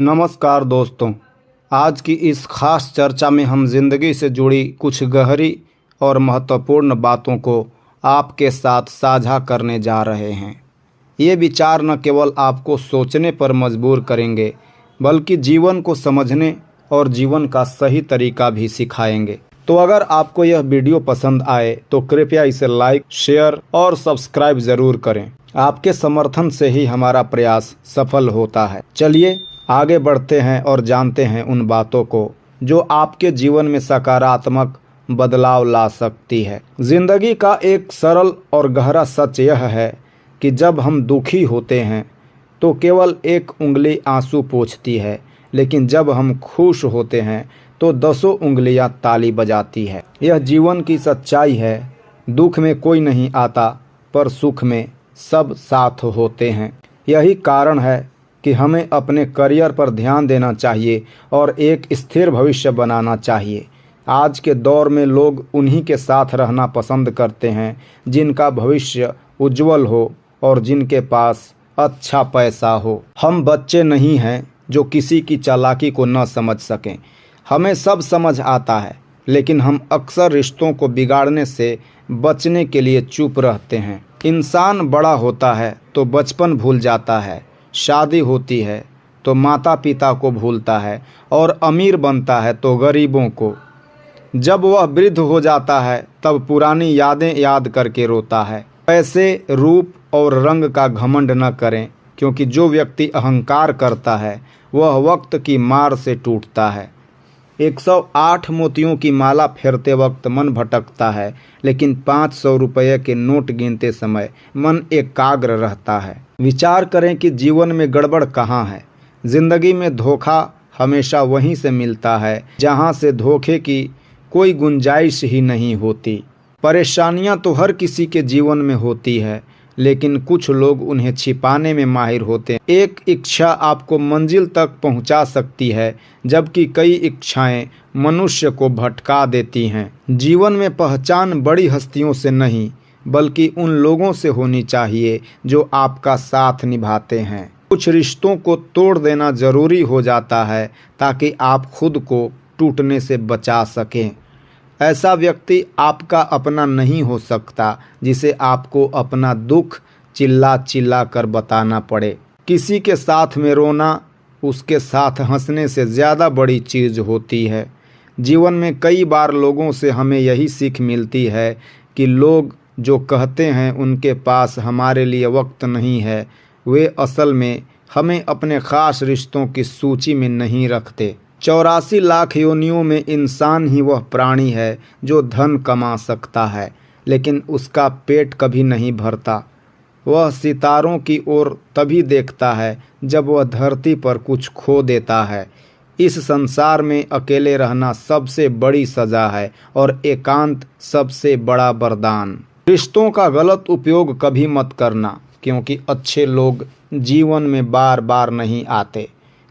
नमस्कार दोस्तों। आज की इस खास चर्चा में हम जिंदगी से जुड़ी कुछ गहरी और महत्वपूर्ण बातों को आपके साथ साझा करने जा रहे हैं। ये विचार न केवल आपको सोचने पर मजबूर करेंगे बल्कि जीवन को समझने और जीवन का सही तरीका भी सिखाएंगे। तो अगर आपको यह वीडियो पसंद आए तो कृपया इसे लाइक, शेयर और सब्सक्राइब ज़रूर करें। आपके समर्थन से ही हमारा प्रयास सफल होता है। चलिए आगे बढ़ते हैं और जानते हैं उन बातों को जो आपके जीवन में सकारात्मक बदलाव ला सकती है। जिंदगी का एक सरल और गहरा सच यह है कि जब हम दुखी होते हैं तो केवल एक उंगली आंसू पोंछती है, लेकिन जब हम खुश होते हैं तो दसों उंगलियां ताली बजाती है। यह जीवन की सच्चाई है। दुख में कोई नहीं आता पर सुख में सब साथ होते हैं। यही कारण है कि हमें अपने करियर पर ध्यान देना चाहिए और एक स्थिर भविष्य बनाना चाहिए। आज के दौर में लोग उन्हीं के साथ रहना पसंद करते हैं जिनका भविष्य उज्जवल हो और जिनके पास अच्छा पैसा हो। हम बच्चे नहीं हैं जो किसी की चालाकी को न समझ सकें। हमें सब समझ आता है, लेकिन हम अक्सर रिश्तों को बिगाड़ने से बचने के लिए चुप रहते हैं। इंसान बड़ा होता है तो बचपन भूल जाता है, शादी होती है तो माता पिता को भूलता है और अमीर बनता है तो गरीबों को। जब वह वृद्ध हो जाता है तब पुरानी यादें याद करके रोता है। पैसे, रूप और रंग का घमंड न करें, क्योंकि जो व्यक्ति अहंकार करता है वह वक्त की मार से टूटता है। 108 मोतियों की माला फेरते वक्त मन भटकता है, लेकिन 500 रुपये के नोट गिनते समय मन एकाग्र रहता है। विचार करें कि जीवन में गड़बड़ कहाँ है। जिंदगी में धोखा हमेशा वहीं से मिलता है जहाँ से धोखे की कोई गुंजाइश ही नहीं होती। परेशानियाँ तो हर किसी के जीवन में होती है, लेकिन कुछ लोग उन्हें छिपाने में माहिर होते हैं। एक इच्छा आपको मंजिल तक पहुंचा सकती है, जबकि कई इच्छाएं मनुष्य को भटका देती हैं। जीवन में पहचान बड़ी हस्तियों से नहीं बल्कि उन लोगों से होनी चाहिए जो आपका साथ निभाते हैं। कुछ रिश्तों को तोड़ देना जरूरी हो जाता है ताकि आप खुद को टूटने से बचा सकें। ऐसा व्यक्ति आपका अपना नहीं हो सकता जिसे आपको अपना दुख चिल्ला चिल्ला कर बताना पड़े। किसी के साथ में रोना उसके साथ हंसने से ज़्यादा बड़ी चीज़ होती है। जीवन में कई बार लोगों से हमें यही सीख मिलती है कि लोग जो कहते हैं उनके पास हमारे लिए वक्त नहीं है, वे असल में हमें अपने ख़ास रिश्तों की सूची में नहीं रखते। 84 लाख योनियों में इंसान ही वह प्राणी है जो धन कमा सकता है, लेकिन उसका पेट कभी नहीं भरता। वह सितारों की ओर तभी देखता है जब वह धरती पर कुछ खो देता है। इस संसार में अकेले रहना सबसे बड़ी सज़ा है और एकांत सबसे बड़ा वरदान। रिश्तों का गलत उपयोग कभी मत करना, क्योंकि अच्छे लोग जीवन में बार बार नहीं आते।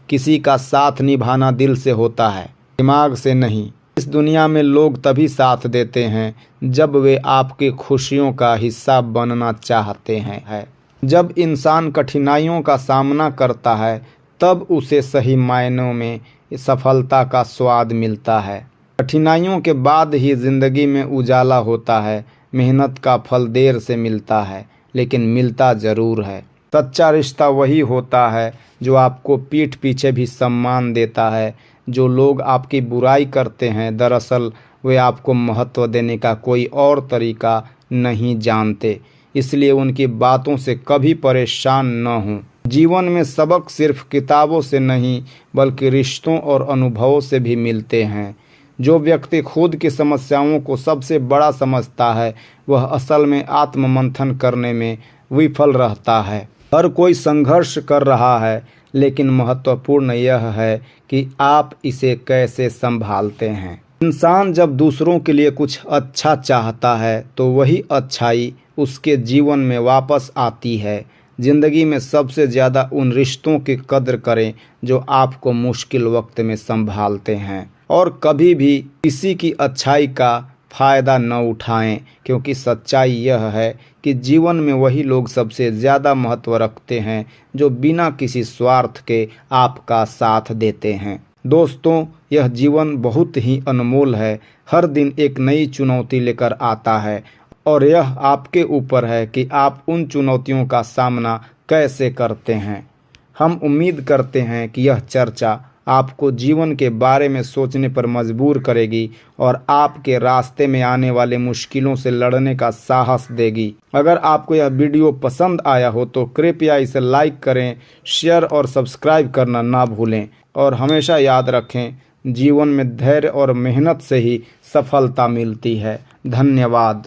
किसी का साथ निभाना दिल से होता है, दिमाग से नहीं। इस दुनिया में लोग तभी साथ देते हैं जब वे आपकी खुशियों का हिस्सा बनना चाहते हैं। जब इंसान कठिनाइयों का सामना करता है तब उसे सही मायनों में सफलता का स्वाद मिलता है। कठिनाइयों के बाद ही जिंदगी में उजाला होता है। मेहनत का फल देर से मिलता है, लेकिन मिलता ज़रूर है। सच्चा रिश्ता वही होता है जो आपको पीठ पीछे भी सम्मान देता है। जो लोग आपकी बुराई करते हैं दरअसल वे आपको महत्व देने का कोई और तरीका नहीं जानते, इसलिए उनकी बातों से कभी परेशान न हों। जीवन में सबक सिर्फ किताबों से नहीं बल्कि रिश्तों और अनुभवों से भी मिलते हैं। जो व्यक्ति खुद की समस्याओं को सबसे बड़ा समझता है वह असल में आत्ममंथन करने में विफल रहता है। हर कोई संघर्ष कर रहा है, लेकिन महत्वपूर्ण यह है कि आप इसे कैसे संभालते हैं। इंसान जब दूसरों के लिए कुछ अच्छा चाहता है तो वही अच्छाई उसके जीवन में वापस आती है। ज़िंदगी में सबसे ज़्यादा उन रिश्तों की कद्र करें जो आपको मुश्किल वक्त में संभालते हैं, और कभी भी किसी की अच्छाई का फ़ायदा न उठाएं, क्योंकि सच्चाई यह है कि जीवन में वही लोग सबसे ज़्यादा महत्व रखते हैं जो बिना किसी स्वार्थ के आपका साथ देते हैं। दोस्तों, यह जीवन बहुत ही अनमोल है। हर दिन एक नई चुनौती लेकर आता है और यह आपके ऊपर है कि आप उन चुनौतियों का सामना कैसे करते हैं। हम उम्मीद करते हैं कि यह चर्चा आपको जीवन के बारे में सोचने पर मजबूर करेगी और आपके रास्ते में आने वाले मुश्किलों से लड़ने का साहस देगी। अगर आपको यह वीडियो पसंद आया हो तो कृपया इसे लाइक करें, शेयर और सब्सक्राइब करना ना भूलें और हमेशा याद रखें, जीवन में धैर्य और मेहनत से ही सफलता मिलती है। धन्यवाद।